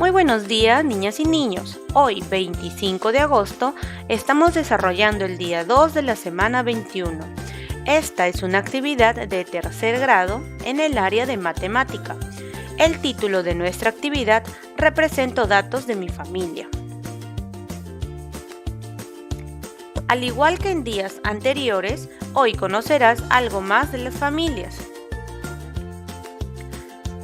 Muy buenos días, niñas y niños. Hoy, 25 de agosto, estamos desarrollando el día 2 de la semana 21. Esta es una actividad de tercer grado en el área de matemática. El título de nuestra actividad: Represento datos de mi familia. Al igual que en días anteriores, hoy conocerás algo más de las familias.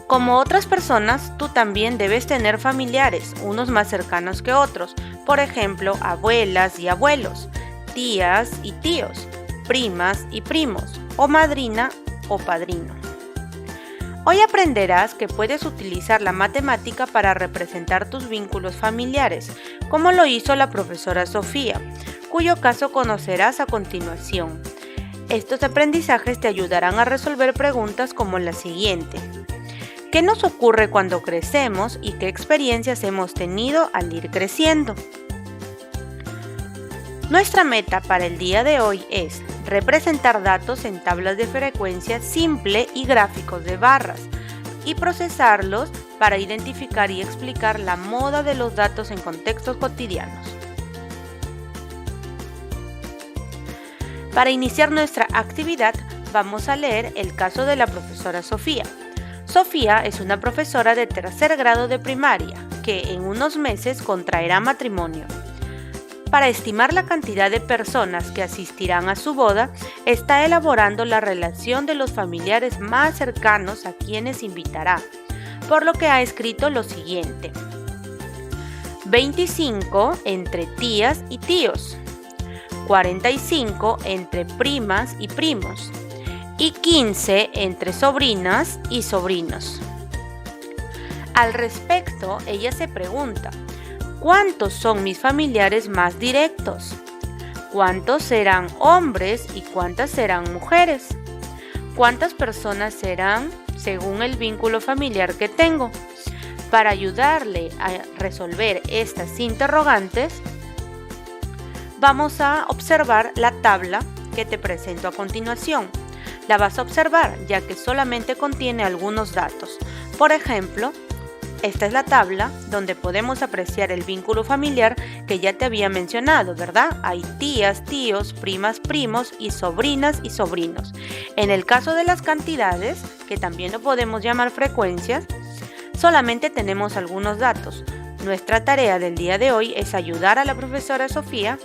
Como otras personas, tú también debes tener familiares, unos más cercanos que otros, por ejemplo, abuelas y abuelos, tías y tíos, primas y primos, o madrina o padrino. Hoy aprenderás que puedes utilizar la matemática para representar tus vínculos familiares, como lo hizo la profesora Sofía, cuyo caso conocerás a continuación. Estos aprendizajes te ayudarán a resolver preguntas como la siguiente: ¿qué nos ocurre cuando crecemos y qué experiencias hemos tenido al ir creciendo? Nuestra meta para el día de hoy es representar datos en tablas de frecuencia simple y gráficos de barras y procesarlos para identificar y explicar la moda de los datos en contextos cotidianos. Para iniciar nuestra actividad, vamos a leer el caso de la profesora Sofía. Sofía es una profesora de tercer grado de primaria que en unos meses contraerá matrimonio. Para estimar la cantidad de personas que asistirán a su boda, está elaborando la relación de los familiares más cercanos a quienes invitará, por lo que ha escrito lo siguiente: 25 entre tías y tíos, 45 entre primas y primos, y 15 entre sobrinas y sobrinos. Al respecto, ella se pregunta: ¿cuántos son mis familiares más directos? ¿Cuántos serán hombres y cuántas serán mujeres? ¿Cuántas personas serán según el vínculo familiar que tengo? Para ayudarle a resolver estas interrogantes, vamos a observar la tabla que te presento a continuación. La vas a observar ya que solamente contiene algunos datos. Por ejemplo, esta es la tabla donde podemos apreciar el vínculo familiar que ya te había mencionado, ¿verdad? Hay tías, tíos, primas, primos y sobrinas y sobrinos. En el caso de las cantidades, que también lo podemos llamar frecuencias, solamente tenemos algunos datos. Nuestra tarea del día de hoy es ayudar a la profesora Sofía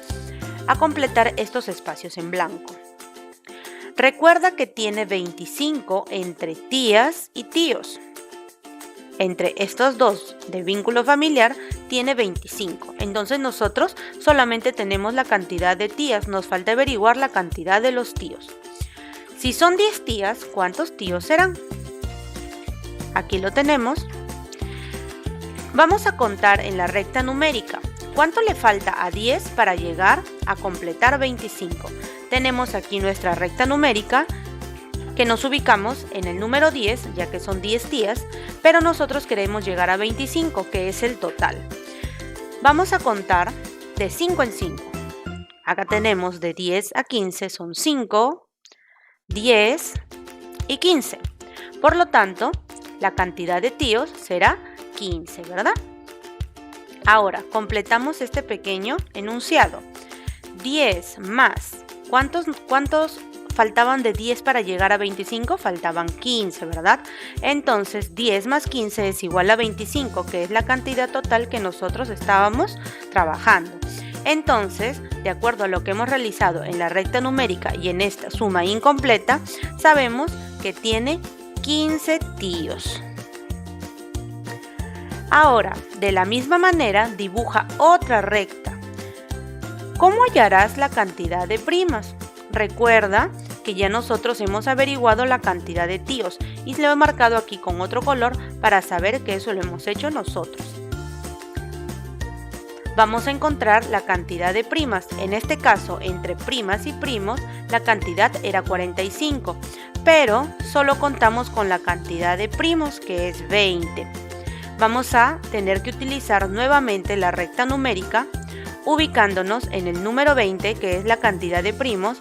a completar estos espacios en blanco. Recuerda que tiene 25 entre tías y tíos. Entre estos dos de vínculo familiar tiene 25. Entonces nosotros solamente tenemos la cantidad de tías, nos falta averiguar la cantidad de los tíos. Si son 10 tías, ¿cuántos tíos serán? Aquí lo tenemos. Vamos a contar en la recta numérica. ¿Cuánto le falta a 10 para llegar a completar 25? Tenemos aquí nuestra recta numérica que nos ubicamos en el número 10, ya que son 10 tías, pero nosotros queremos llegar a 25, que es el total. Vamos a contar de 5 en 5. Acá tenemos de 10 a 15, son 5, 10 y 15. Por lo tanto, la cantidad de tíos será 15, ¿verdad? Ahora, completamos este pequeño enunciado. 10 más, ¿cuántos faltaban de 10 para llegar a 25? Faltaban 15, ¿verdad? Entonces, 10 más 15 es igual a 25, que es la cantidad total que nosotros estábamos trabajando. Entonces, de acuerdo a lo que hemos realizado en la recta numérica y en esta suma incompleta, sabemos que tiene 15 tíos. Ahora, de la misma manera, dibuja otra recta. ¿Cómo hallarás la cantidad de primas? Recuerda que ya nosotros hemos averiguado la cantidad de tíos y lo he marcado aquí con otro color para saber que eso lo hemos hecho nosotros. Vamos a encontrar la cantidad de primas. En este caso, entre primas y primos, la cantidad era 45, pero solo contamos con la cantidad de primos, que es 20. Vamos a tener que utilizar nuevamente la recta numérica, ubicándonos en el número 20, que es la cantidad de primos,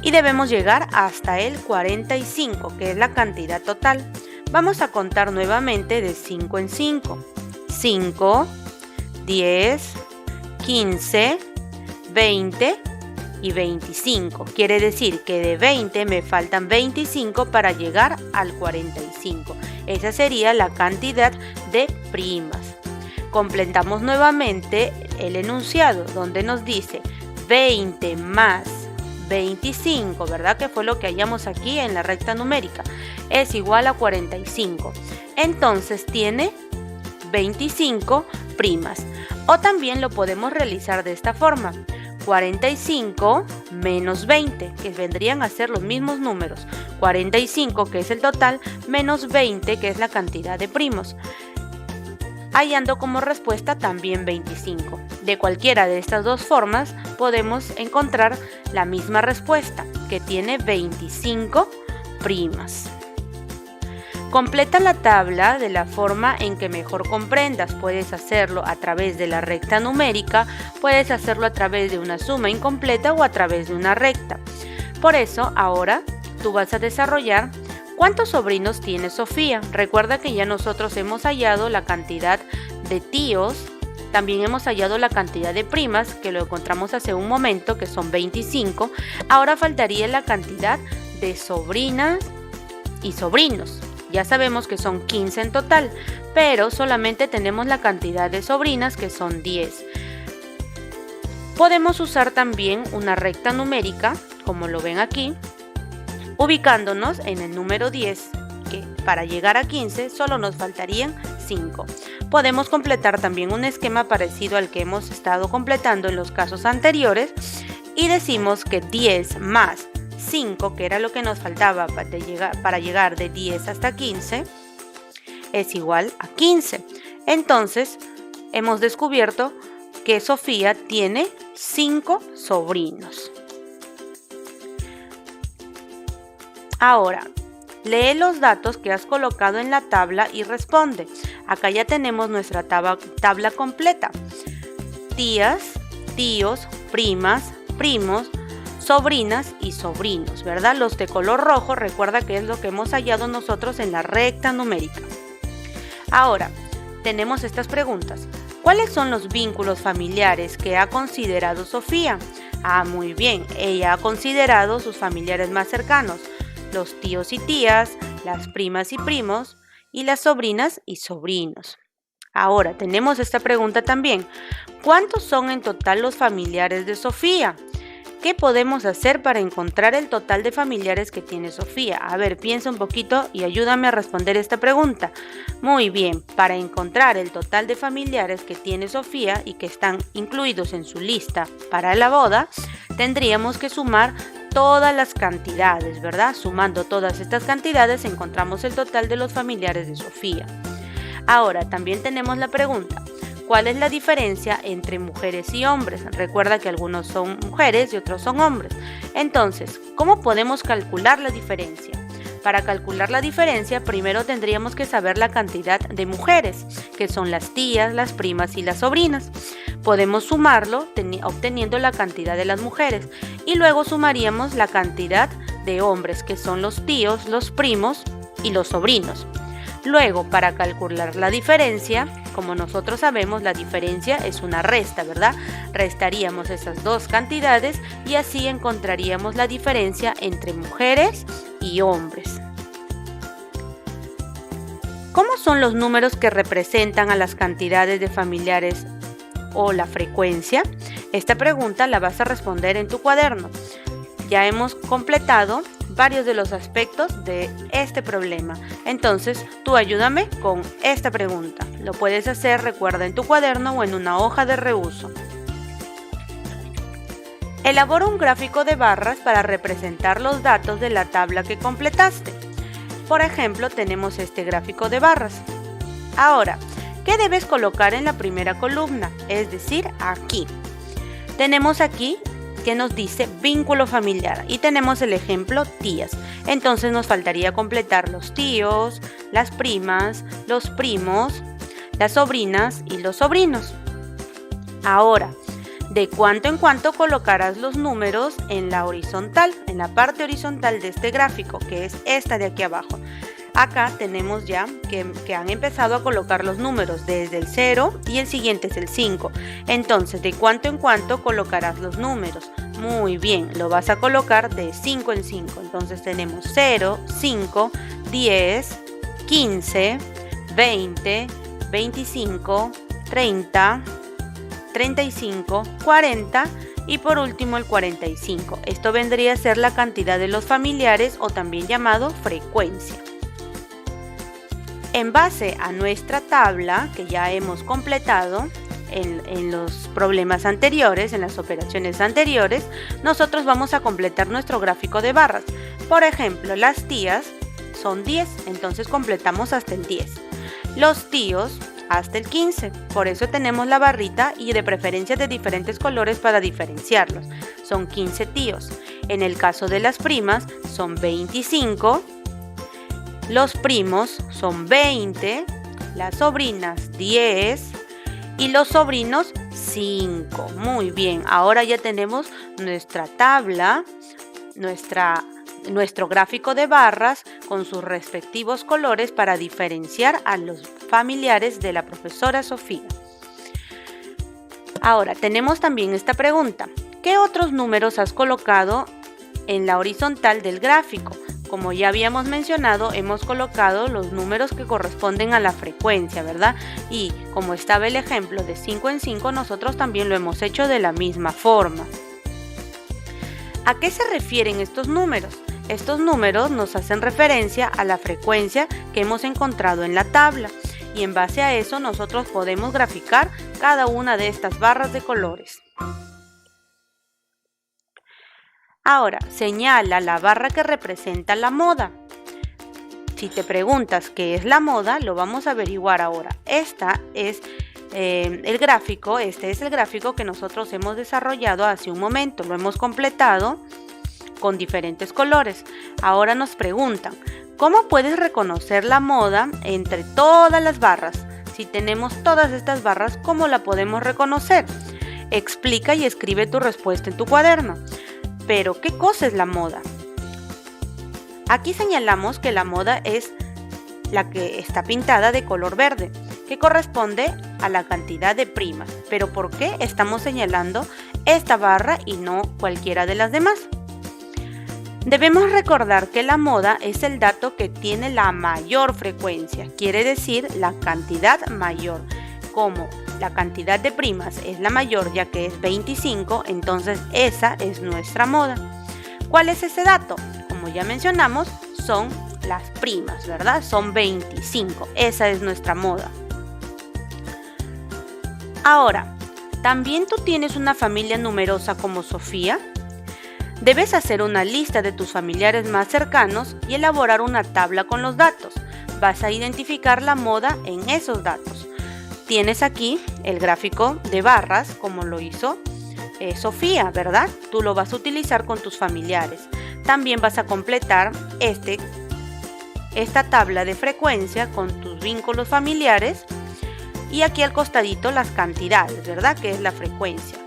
y debemos llegar hasta el 45, que es la cantidad total. Vamos a contar nuevamente de 5 en 5. 5, 10, 15, 20 y 25. Quiere decir que de 20 me faltan 25 para llegar al 45. Esa sería la cantidad de primas. Completamos nuevamente el enunciado donde nos dice 20 más 25, ¿verdad? Que fue lo que hallamos aquí en la recta numérica. Es igual a 45. Entonces tiene 25 primas. O también lo podemos realizar de esta forma. 45 menos 20, que vendrían a ser los mismos números. 45, que es el total, menos 20, que es la cantidad de primos, hallando como respuesta también 25. De cualquiera de estas dos formas podemos encontrar la misma respuesta, que tiene 25 primas. Completa la tabla de la forma en que mejor comprendas. Puedes hacerlo a través de la recta numérica, puedes hacerlo a través de una suma incompleta o a través de una recta. Por eso, ahora tú vas a desarrollar ¿cuántos sobrinos tiene Sofía? Recuerda que ya nosotros hemos hallado la cantidad de tíos, también hemos hallado la cantidad de primas, que lo encontramos hace un momento, que son 25. Ahora faltaría la cantidad de sobrinas y sobrinos. Ya sabemos que son 15 en total, pero solamente tenemos la cantidad de sobrinas, que son 10. Podemos usar también una recta numérica, como lo ven aquí, ubicándonos en el número 10, que para llegar a 15 solo nos faltarían 5. Podemos completar también un esquema parecido al que hemos estado completando en los casos anteriores y decimos que 10 más 5, que era lo que nos faltaba para llegar de 10 hasta 15, es igual a 15. Entonces, hemos descubierto que Sofía tiene 5 sobrinos. Ahora, lee los datos que has colocado en la tabla y responde. Acá ya tenemos nuestra tabla completa. Tías, tíos, primas, primos, sobrinas y sobrinos, ¿verdad? Los de color rojo, recuerda que es lo que hemos hallado nosotros en la recta numérica. Ahora, tenemos estas preguntas. ¿Cuáles son los vínculos familiares que ha considerado Sofía? Muy bien, ella ha considerado sus familiares más cercanos, los tíos y tías, las primas y primos, y las sobrinas y sobrinos. Ahora, tenemos esta pregunta también. ¿Cuántos son en total los familiares de Sofía? ¿Qué podemos hacer para encontrar el total de familiares que tiene Sofía? A ver, piensa un poquito y ayúdame a responder esta pregunta. Muy bien, para encontrar el total de familiares que tiene Sofía y que están incluidos en su lista para la boda, tendríamos que sumar todas las cantidades, ¿verdad? Sumando todas estas cantidades encontramos el total de los familiares de Sofía. Ahora, también tenemos la pregunta. ¿Cuál es la diferencia entre mujeres y hombres? Recuerda que algunos son mujeres y otros son hombres. Entonces, ¿cómo podemos calcular la diferencia? Para calcular la diferencia, primero tendríamos que saber la cantidad de mujeres, que son las tías, las primas y las sobrinas. Podemos sumarlo obteniendo la cantidad de las mujeres y luego sumaríamos la cantidad de hombres, que son los tíos, los primos y los sobrinos. Luego, para calcular la diferencia, como nosotros sabemos, la diferencia es una resta, ¿verdad? Restaríamos esas dos cantidades y así encontraríamos la diferencia entre mujeres y hombres. ¿Cómo son los números que representan a las cantidades de familiares o la frecuencia? Esta pregunta la vas a responder en tu cuaderno. Ya hemos completado varios de los aspectos de este problema. Entonces, tú ayúdame con esta pregunta. Lo puedes hacer, recuerda, en tu cuaderno o en una hoja de reuso. Elabora un gráfico de barras para representar los datos de la tabla que completaste. Por ejemplo, tenemos este gráfico de barras. Ahora, ¿qué debes colocar en la primera columna? Es decir, aquí. Tenemos aquí que nos dice vínculo familiar y tenemos el ejemplo tías. Entonces nos faltaría completar los tíos, las primas, los primos, las sobrinas y los sobrinos. Ahora, de cuánto en cuánto colocarás los números en la horizontal, en la parte horizontal de este gráfico, que es esta de aquí abajo. Acá tenemos ya que han empezado a colocar los números desde el 0 y el siguiente es el 5. Entonces, de cuánto en cuánto colocarás los números. Muy bien, lo vas a colocar de 5 en 5. Entonces tenemos 0, 5, 10, 15, 20, 25, 30, 35, 40 y por último el 45. Esto vendría a ser la cantidad de los familiares o también llamado frecuencia. En base a nuestra tabla que ya hemos completado en los problemas anteriores, en las operaciones anteriores, nosotros vamos a completar nuestro gráfico de barras. Por ejemplo, las tías son 10, entonces completamos hasta el 10. Los tíos hasta el 15, por eso tenemos la barrita y de preferencia de diferentes colores para diferenciarlos. Son 15 tíos. En el caso de las primas son 25, los primos son 20, las sobrinas 10 y los sobrinos 5. Muy bien, ahora ya tenemos nuestra tabla, nuestro gráfico de barras con sus respectivos colores para diferenciar a los familiares de la profesora Sofía. Ahora tenemos también esta pregunta: ¿qué otros números has colocado en la horizontal del gráfico? Como ya habíamos mencionado, hemos colocado los números que corresponden a la frecuencia, ¿verdad? Y como estaba el ejemplo de 5 en 5, nosotros también lo hemos hecho de la misma forma. ¿A qué se refieren estos números? Estos números nos hacen referencia a la frecuencia que hemos encontrado en la tabla y en base a eso nosotros podemos graficar cada una de estas barras de colores. Ahora, señala la barra que representa la moda. Si te preguntas qué es la moda, lo vamos a averiguar ahora. Este es el gráfico que nosotros hemos desarrollado hace un momento. Lo hemos completado con diferentes colores. Ahora nos preguntan, ¿cómo puedes reconocer la moda entre todas las barras? Si tenemos todas estas barras, ¿cómo la podemos reconocer? Explica y escribe tu respuesta en tu cuaderno. Pero, ¿qué cosa es la moda? Aquí señalamos que la moda es la que está pintada de color verde, que corresponde a la cantidad de primas. Pero, ¿por qué estamos señalando esta barra y no cualquiera de las demás? Debemos recordar que la moda es el dato que tiene la mayor frecuencia, quiere decir la cantidad mayor. Como la cantidad de primas es la mayor, ya que es 25, entonces esa es nuestra moda. ¿Cuál es ese dato? Como ya mencionamos, son las primas, ¿verdad? Son 25, esa es nuestra moda. Ahora, ¿también tú tienes una familia numerosa como Sofía? Debes hacer una lista de tus familiares más cercanos y elaborar una tabla con los datos. Vas a identificar la moda en esos datos. Tienes aquí el gráfico de barras como lo hizo Sofía, ¿verdad? Tú lo vas a utilizar con tus familiares. También vas a completar esta tabla de frecuencia con tus vínculos familiares y aquí al costadito las cantidades, ¿verdad? Que es la frecuencia.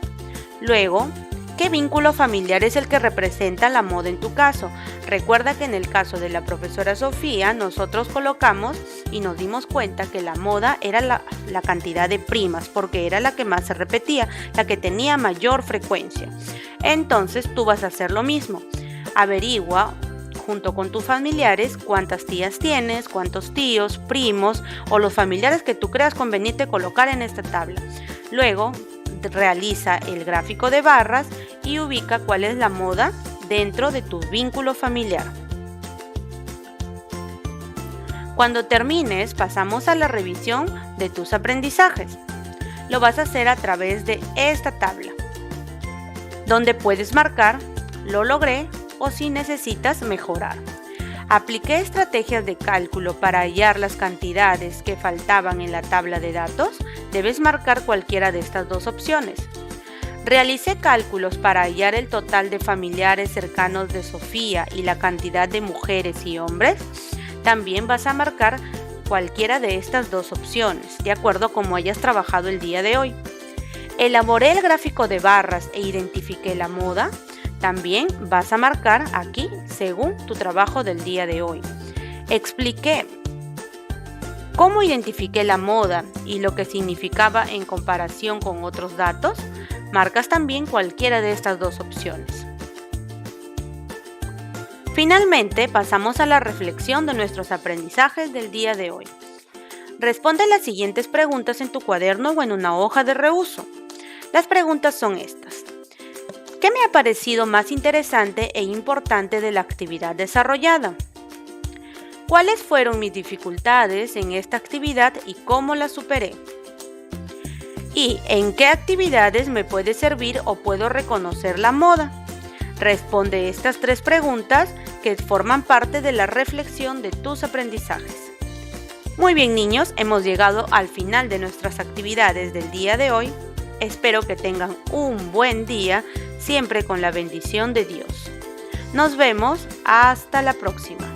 Luego, ¿qué vínculo familiar es el que representa la moda en tu caso? Recuerda que en el caso de la profesora Sofía, nosotros colocamos y nos dimos cuenta que la moda era la cantidad de primas, porque era la que más se repetía, la que tenía mayor frecuencia. Entonces tú vas a hacer lo mismo. Averigua junto con tus familiares cuántas tías tienes, cuántos tíos, primos o los familiares que tú creas conveniente colocar en esta tabla. Luego, realiza el gráfico de barras y ubica cuál es la moda dentro de tu vínculo familiar. Cuando termines, pasamos a la revisión de tus aprendizajes. Lo vas a hacer a través de esta tabla, donde puedes marcar "lo logré" o si necesitas mejorar. Apliqué estrategias de cálculo para hallar las cantidades que faltaban en la tabla de datos. Debes marcar cualquiera de estas dos opciones. Realicé cálculos para hallar el total de familiares cercanos de Sofía y la cantidad de mujeres y hombres. También vas a marcar cualquiera de estas dos opciones, de acuerdo a cómo hayas trabajado el día de hoy. Elaboré el gráfico de barras e identifiqué la moda. También vas a marcar aquí según tu trabajo del día de hoy. Expliqué cómo identifiqué la moda y lo que significaba en comparación con otros datos. Marcas también cualquiera de estas dos opciones. Finalmente, pasamos a la reflexión de nuestros aprendizajes del día de hoy. Responde las siguientes preguntas en tu cuaderno o en una hoja de reuso. Las preguntas son estas. ¿Qué me ha parecido más interesante e importante de la actividad desarrollada? ¿Cuáles fueron mis dificultades en esta actividad y cómo las superé? ¿Y en qué actividades me puede servir o puedo reconocer la moda? Responde estas 3 preguntas que forman parte de la reflexión de tus aprendizajes. Muy bien, niños, hemos llegado al final de nuestras actividades del día de hoy. Espero que tengan un buen día, siempre con la bendición de Dios. Nos vemos hasta la próxima.